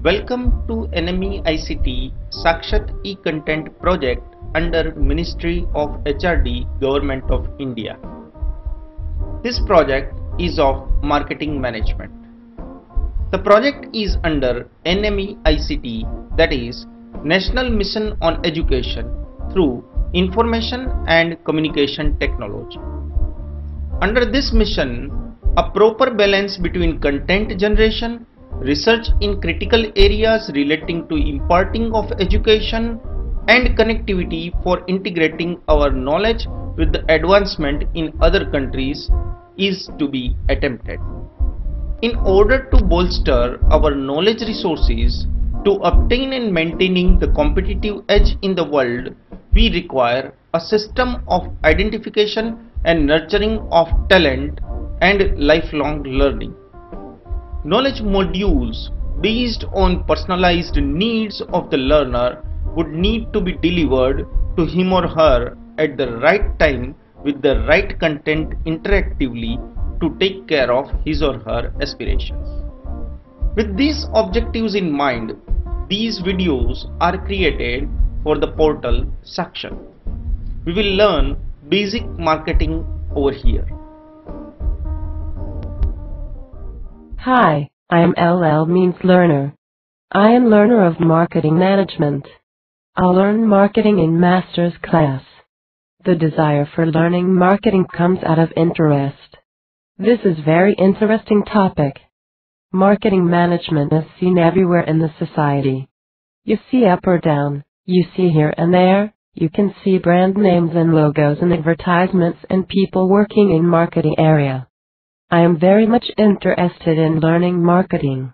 Welcome to NME ICT Sakshat e-Content project under Ministry of HRD, Government of India. This project is of marketing management. The project is under NME ICT, that is National Mission on Education through Information and Communication Technology. Under this mission, a proper balance between content generation, research in critical areas relating to imparting of education, and connectivity for integrating our knowledge with the advancement in other countries is to be attempted. In order to bolster our knowledge resources to obtain and maintaining the competitive edge in the world, we require a system of identification and nurturing of talent and lifelong learning. Knowledge modules based on personalized needs of the learner would need to be delivered to him or her at the right time with the right content interactively to take care of his or her aspirations. With these objectives in mind, these videos are created for the portal Sakshat. We will learn basic marketing over here. Hi, I am LL means learner. I am learner of marketing management. I'll learn marketing in master's class. The desire for learning marketing comes out of interest. This is very interesting topic. Marketing management is seen everywhere in the society. You see up or down, you see here and there, you can see brand names and logos and advertisements and people working in marketing area. I am very much interested in learning marketing.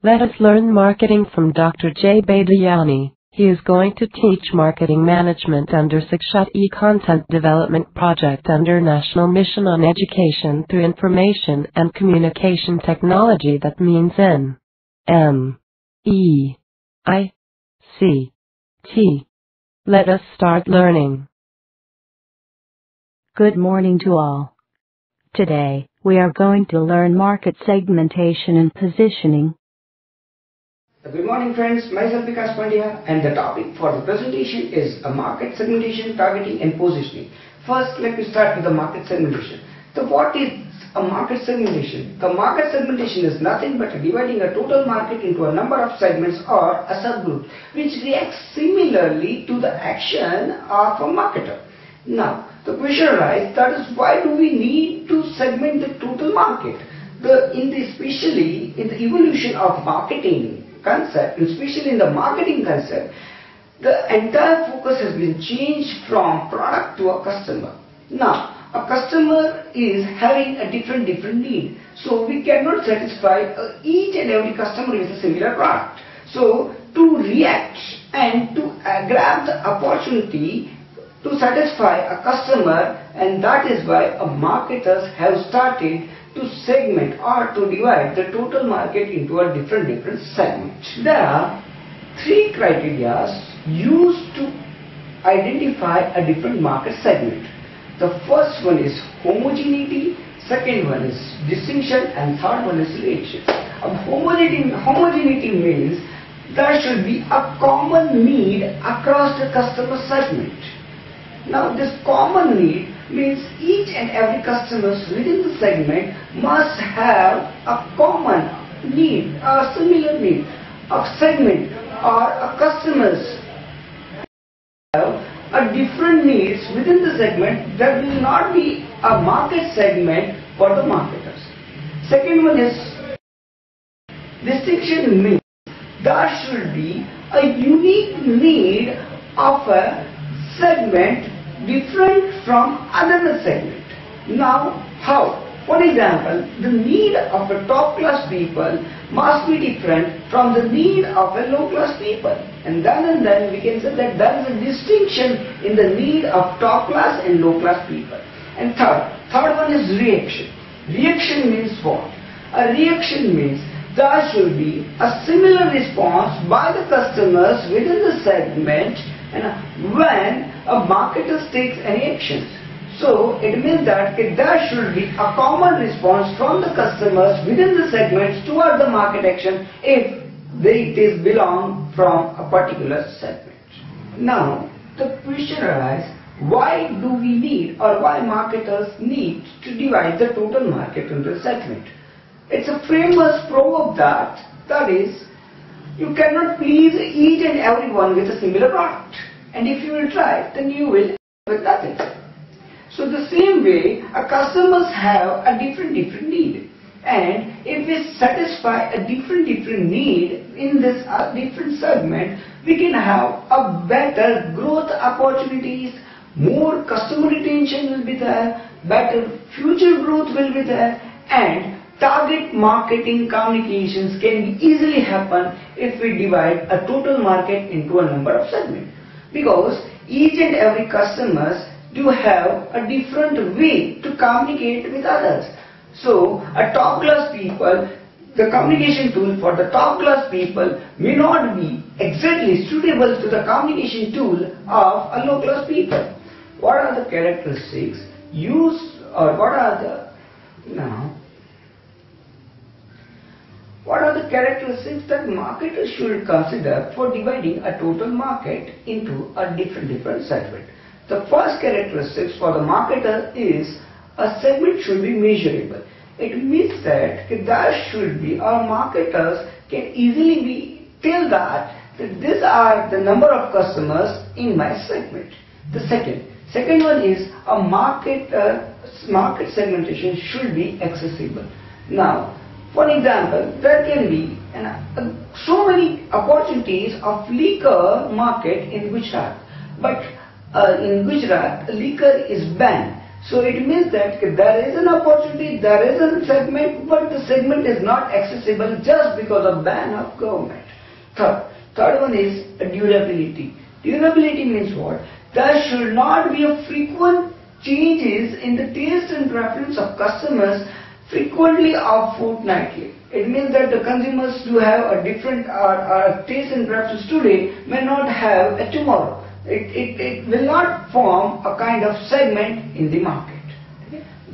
Let us learn marketing from Dr. J. Badayani. He is going to teach marketing management under Sakshat e-Content Development Project under National Mission on Education through Information and Communication Technology, that means N-M-E-I-C-T. Let us start learning. Good morning to all. Today, we are going to learn market segmentation and positioning. Good morning friends, myself Vikas Pandya, and the topic for the presentation is a market segmentation, targeting and positioning. First, let me start with the market segmentation. So what is a market segmentation? The market segmentation is nothing but dividing a total market into a number of segments or a subgroup which reacts similarly to the action of a marketer. Now, the question arises, that is, why do we need to segment the total market? Especially in the evolution of marketing concept, especially in the marketing concept, the entire focus has been changed from product to a customer. Now, a customer is having a different need, so we cannot satisfy each and every customer with a similar product. So, to react and to grab the opportunity to satisfy a customer, and that is why marketers have started to segment or to divide the total market into a different segments. There are three criteria used to identify a different market segment. The first one is homogeneity, second one is distinction, and third one is reaction. Homogeneity means there should be a common need across the customer segment. Now, this common need means each and every customer within the segment must have a common need, a similar need. A segment or a customers have a different needs within the segment. There will not be a market segment for the marketers. Second one is distinction, means there should be a unique need of a segment different from another segment. Now, how? For example, the need of a top class people must be different from the need of a low class people, and then we can say that there is a distinction in the need of top class and low class people. And third one is reaction. Reaction means what? A reaction means there should be a similar response by the customers within the segment and when a marketer takes any actions. So it means that there should be a common response from the customers within the segments toward the market action if they it is belong from a particular segment. Now the question arises, why do we need or why marketers need to divide the total market into a segment? It's a famous proverb that is, you cannot please each and everyone with a similar product, and if you will try, then you will end with nothing. So the same way, our customers have a different need, and if we satisfy a different need in this different segment, we can have a better growth opportunities, more customer retention will be there, better future growth will be there, and target marketing communications can easily happen if we divide a total market into a number of segments, because each and every customers do have a different way to communicate with others. So a top class people, the communication tool for the top class people may not be exactly suitable to the communication tool of a low class people. What are the characteristics used, or what are the characteristics that marketers should consider for dividing a total market into a different segment? The first characteristics for the marketer is a segment should be measurable. It means that there should be, or marketers can easily be tell that these are the number of customers in my segment. The second one is a market segmentation should be accessible. Now, for example, there can be so many opportunities of liquor market in Gujarat, but in Gujarat liquor is banned. So it means that there is an opportunity, there is a segment, but the segment is not accessible just because of ban of government. Third one is durability. Durability means what? There should not be a frequent changes in the taste and preference of customers frequently or fortnightly. It means that the consumers do have a different taste and preference today may not have a tomorrow. It will not form a kind of segment in the market.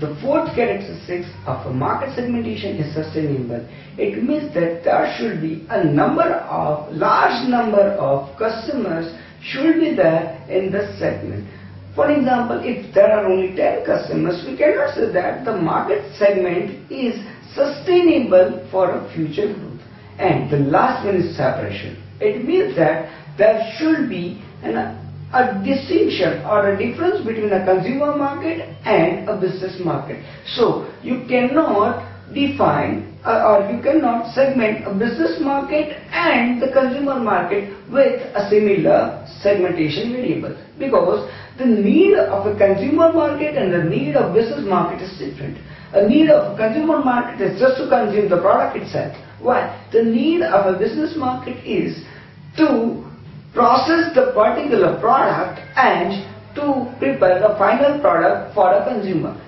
The fourth characteristic of a market segmentation is sustainable. It means that there should be a large number of customers should be there in the segment. For example, if there are only 10 customers, we cannot say that the market segment is sustainable for a future growth. And the last one is separation. It means that there should be a distinction or a difference between a consumer market and a business market. So you cannot define or you cannot segment a business market and the consumer market with a similar segmentation variable, because the need of a consumer market and the need of business market is different. A need of consumer market is just to consume the product itself, while the need of a business market is to process the particular product and to prepare the final product for a consumer.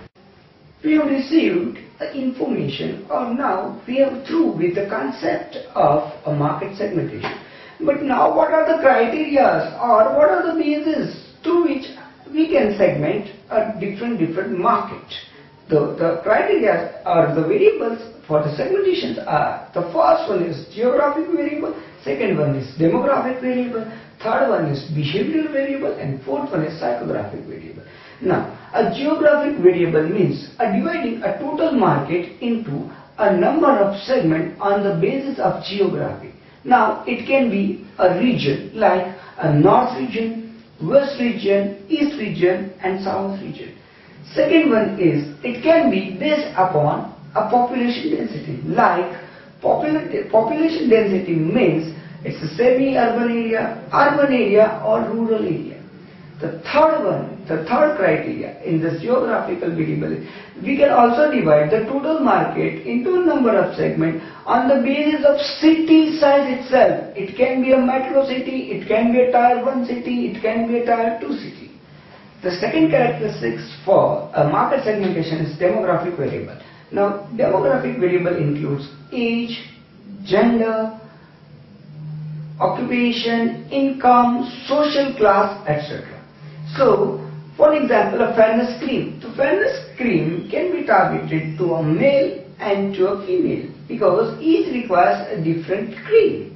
We have received information, or now we are through with the concept of a market segmentation. But now what are the criteria or what are the bases through which we can segment a different market? The criteria or the variables for the segmentations are: the first one is geographic variable, second one is demographic variable, third one is behavioral variable, and fourth one is psychographic variable. Now, a geographic variable means dividing a total market into a number of segments on the basis of geography. Now, it can be a region like a north region, west region, east region, and south region. Second one is it can be based upon a population density, like population density means it's a semi-urban area, or rural area. The third criteria in this geographical variable, we can also divide the total market into a number of segments on the basis of city size itself. It can be a metro city, it can be a tier 1 city, it can be a tier 2 city. The second characteristics for a market segmentation is demographic variable. Now, demographic variable includes age, gender, occupation, income, social class, etc. So, for example, a fairness cream. The fairness cream can be targeted to a male and to a female. because each requires a different cream.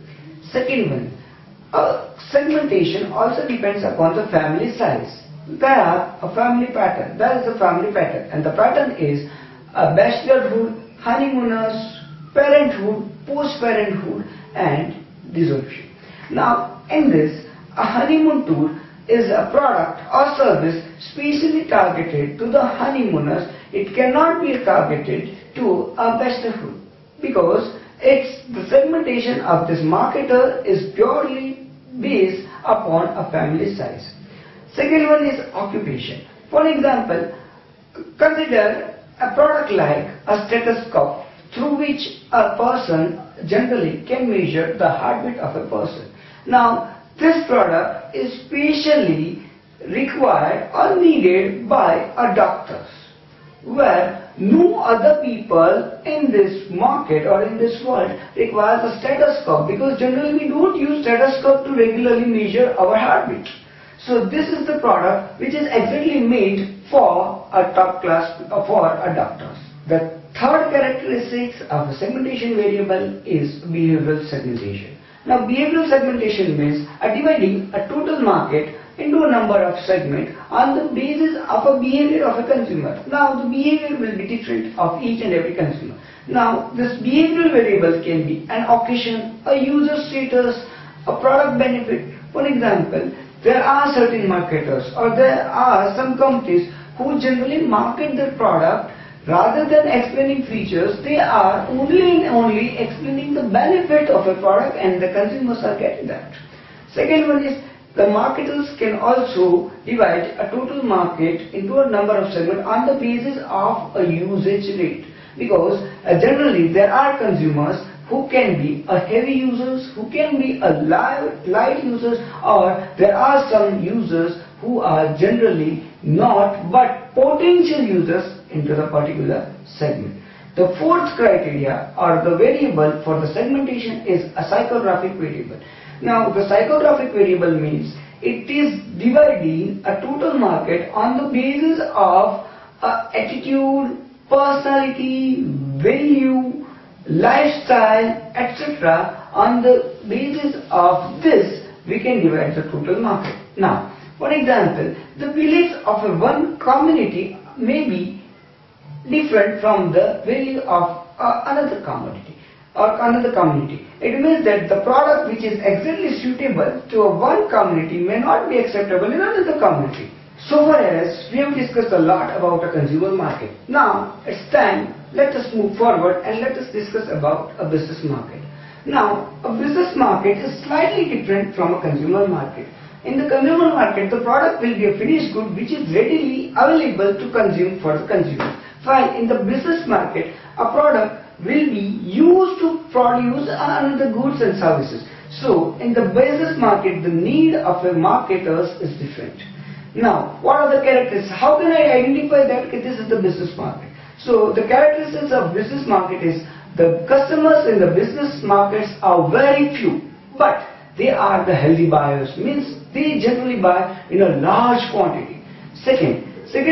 Second one, segmentation also depends upon the family size. There are a family pattern. There is a family pattern, and the pattern is bachelorhood, honeymooners, parenthood, post-parenthood, and dissolution. Now, in this, a honeymoon tour is a product or service specially targeted to the honeymooners. It cannot be targeted to a bachelorhood because the segmentation of this marketer is purely based upon a family size. Second one is occupation. For example, consider a product like a stethoscope through which a person generally can measure the heartbeat of a person. Now, this product is specially required or needed by a doctors, where no other people in this market or in this world requires a stethoscope, because generally we don't use stethoscope to regularly measure our heartbeat. So this is the product which is exactly made for a top class, for a doctors. The third characteristics of a segmentation variable is behavioral segmentation. Now, behavioral segmentation means dividing a total market into a number of segments on the basis of a behavior of a consumer. Now, the behavior will be different of each and every consumer. Now, this behavioral variable can be an occasion, a user status, a product benefit. For example, there are certain marketers or there are some companies who generally market their product. Rather than explaining features, they are only explaining the benefit of a product, and the consumers are getting that. Second one is the marketers can also divide a total market into a number of segments on the basis of a usage rate, because generally there are consumers who can be a heavy users, who can be a light users, or there are some users who are generally not but potential users into the particular segment. The fourth criteria or the variable for the segmentation is a psychographic variable. Now, the psychographic variable means it is dividing a total market on the basis of attitude, personality, value, lifestyle, etc. On the basis of this, we can divide the total market. Now, for example, the beliefs of one community may be different from the value of another commodity or another community. It means that the product which is exactly suitable to one community may not be acceptable in another community. So far as we have discussed a lot about a consumer market. Now it's time, let us move forward and let us discuss about a business market. Now, a business market is slightly different from a consumer market. In the consumer market, the product will be a finished good which is readily available to consume for the consumer. While in the business market, a product will be used to produce another goods and services. So, in the business market, the need of a marketers is different. Now, what are the characteristics? How can I identify that this is the business market? So, the characteristics of business market is the customers in the business markets are very few, but they are the healthy buyers, means they generally buy in a large quantity. Second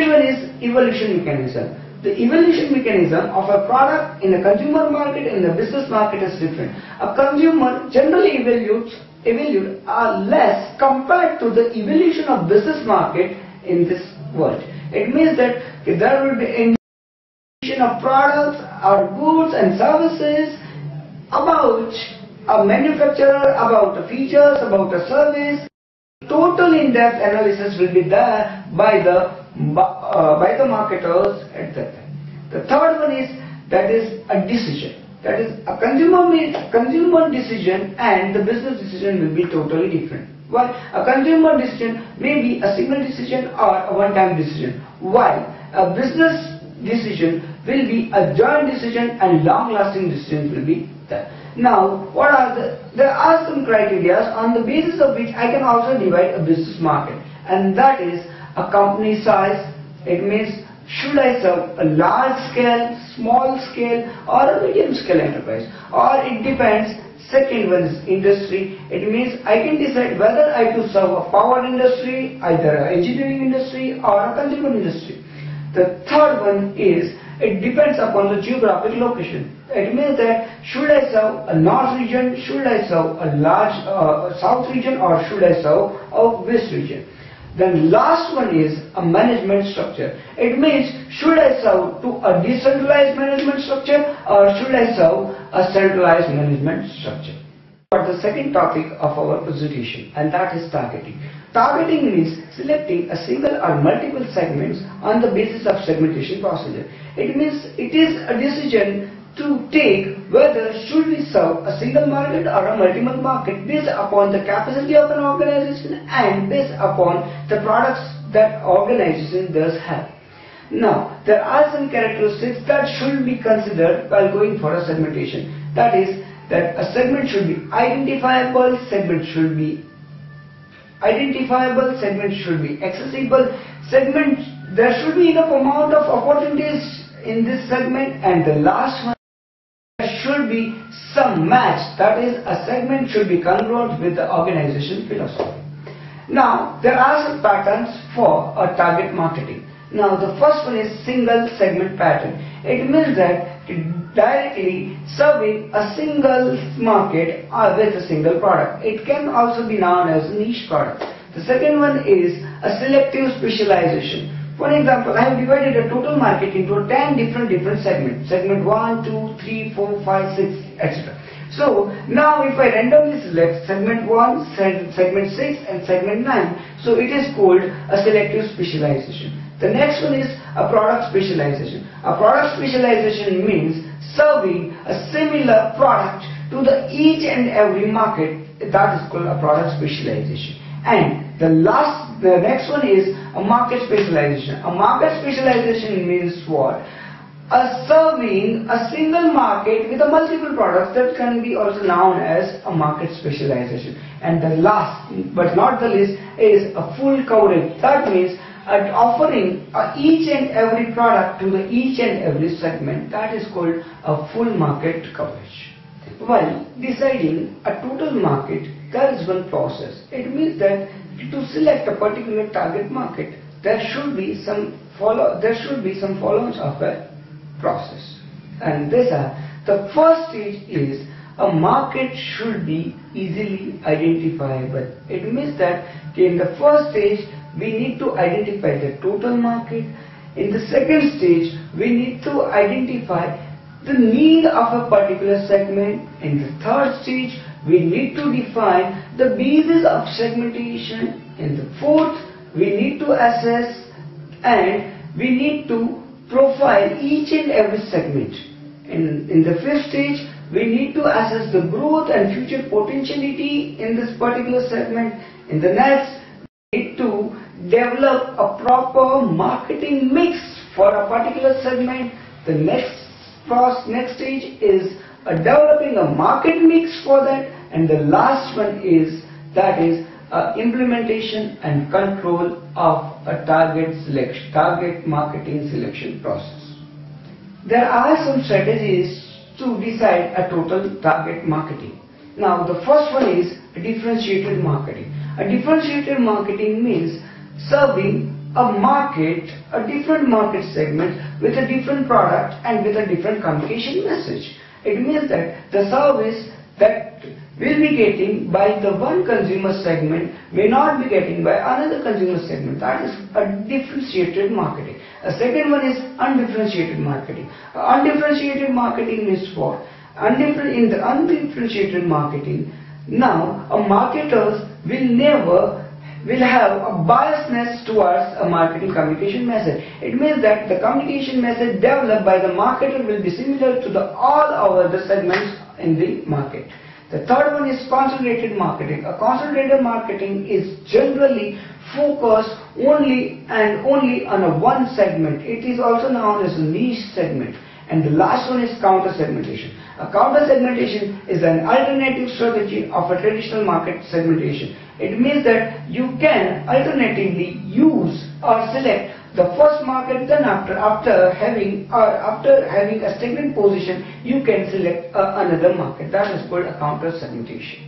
one is evaluation mechanism. The evaluation mechanism of a product in a consumer market and the business market is different. A consumer generally evaluate less compared to the evaluation of business market in this world. It means that there will be evaluation of products or goods and services about a manufacturer, about the features, about the service. Total in-depth analysis will be there by the marketers at that time. The third one is a decision. That is a consumer decision and the business decision will be totally different. While a consumer decision may be a single decision or a one-time decision, while a business decision will be a joint decision and long-lasting decisions will be there. Now, there are some criteria on the basis of which I can also divide a business market, and that is a company size. It means should I serve a large scale, small scale or a medium scale enterprise, or it depends. Second one is industry. It means I can decide whether I to serve a power industry, either an engineering industry or a consumer industry. The third one is It depends upon the geographic location. It means that should I serve a north region, should I serve a large south region, or should I serve a west region. Then last one is a management structure. It means should I serve to a decentralized management structure or should I serve a centralized management structure. For the second topic of our presentation, and that is targeting. Targeting means selecting a single or multiple segments on the basis of segmentation procedure. It means it is a decision to take whether should we serve a single market or a multiple market based upon the capacity of an organization and based upon the products that organization does have. Now, there are some characteristics that should be considered while going for a segmentation. That is, that a segment should be identifiable, segment should be accessible, there should be enough amount of opportunities in this segment, and the last one, there should be some match, that is, a segment should be congruent with the organization philosophy. Now, there are some patterns for a target marketing. Now, the first one is single segment pattern. It means that directly serving a single market or with a single product. It can also be known as niche product. The second one is a selective specialization. For example, I have divided a total market into 10 different segments. Segment 1, 2, 3, 4, 5, 6, etc. So now if I randomly select segment 1, segment 6 and segment 9, so it is called a selective specialization. The next one is a product specialization. A product specialization means serving a similar product to each and every market. That is called a product specialization. And the next one is a market specialization. A market specialization means what? Serving a single market with a multiple products, that can be also known as a market specialization. And the last but not the least is a full coverage. That means offering each and every product to each and every segment. That is called a full market coverage. While deciding a total market, there is one process. It means that to select a particular target market, there should be some follow-ons of a process. And the first stage is a market should be easily identifiable. It means that in the first stage we need to identify the total market. In the second stage we need to identify the need of a particular segment. In the third stage we need to define the basis of segmentation. In the fourth we need to assess and we need to profile each and every segment. In the fifth stage we need to assess the growth and future potentiality in this particular segment. In the next we need to develop a proper marketing mix for a particular segment. The next stage is developing a market mix for that, and the last one is implementation and control of a target marketing selection process. There are some strategies to decide a total target marketing. Now the first one is differentiated marketing. A differentiated marketing means serving a different market segment with a different product and with a different communication message. It means that the service that will be getting by the one consumer segment may not be getting by another consumer segment. That is a differentiated marketing. A second one is undifferentiated marketing. Undifferentiated marketing means what? In the undifferentiated marketing, now marketers will have a biasness towards a marketing communication message. It means that the communication message developed by the marketer will be similar to all other segments in the market. The third one is concentrated marketing. A concentrated marketing is generally focused only on one segment. It is also known as a niche segment. And the last one is counter segmentation. A counter segmentation is an alternative strategy of a traditional market segmentation. It means that you can alternatively use or select the first market, then after having a stagnant position, you can select another market. That is called a counter segmentation.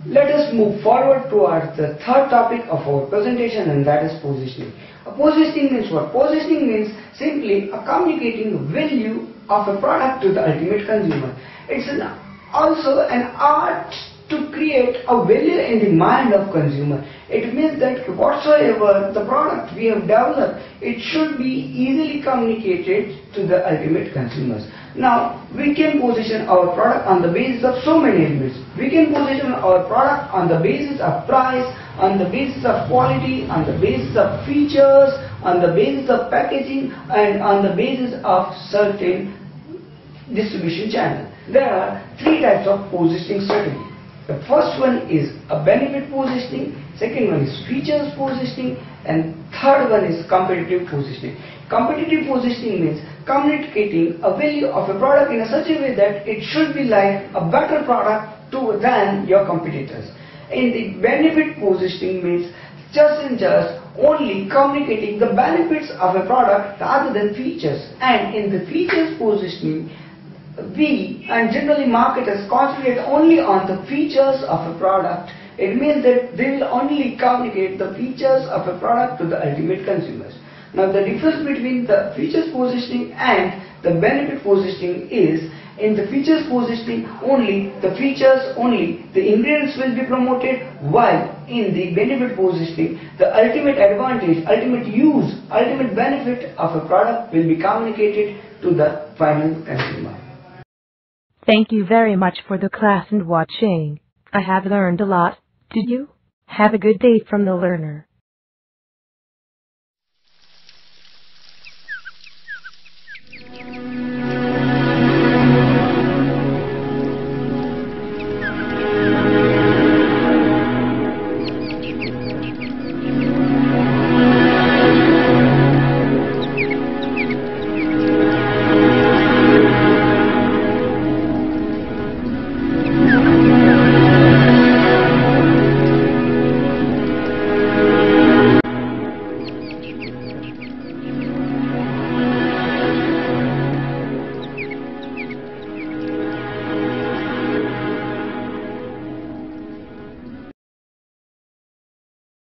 Let us move forward towards the third topic of our presentation, and that is positioning. Positioning means what? Positioning means simply communicating value of a product to the ultimate consumer. It's also an art to create a value in the mind of consumer. It means that whatsoever the product we have developed, it should be easily communicated to the ultimate consumers. Now, we can position our product on the basis of so many elements. We can position our product on the basis of price, on the basis of quality, on the basis of features, on the basis of packaging, and on the basis of certain distribution channel. There are three types of positioning strategy. The first one is a benefit positioning, second one is features positioning, and third one is competitive positioning. Competitive positioning means communicating a value of a product in such a way that it should be like a better product than your competitors. In the benefit positioning means just only communicating the benefits of a product rather than features. And in the features positioning, we and generally marketers concentrate only on the features of a product. It means that they will only communicate the features of a product to the ultimate consumers. Now, the difference between the features positioning and the benefit positioning is, in the features positioning only, the features only, the ingredients will be promoted, while in the benefit positioning, the ultimate advantage, ultimate use, ultimate benefit of a product will be communicated to the final consumer. Thank you very much for the class and watching. I have learned a lot. Did you? Have a good day from the learner.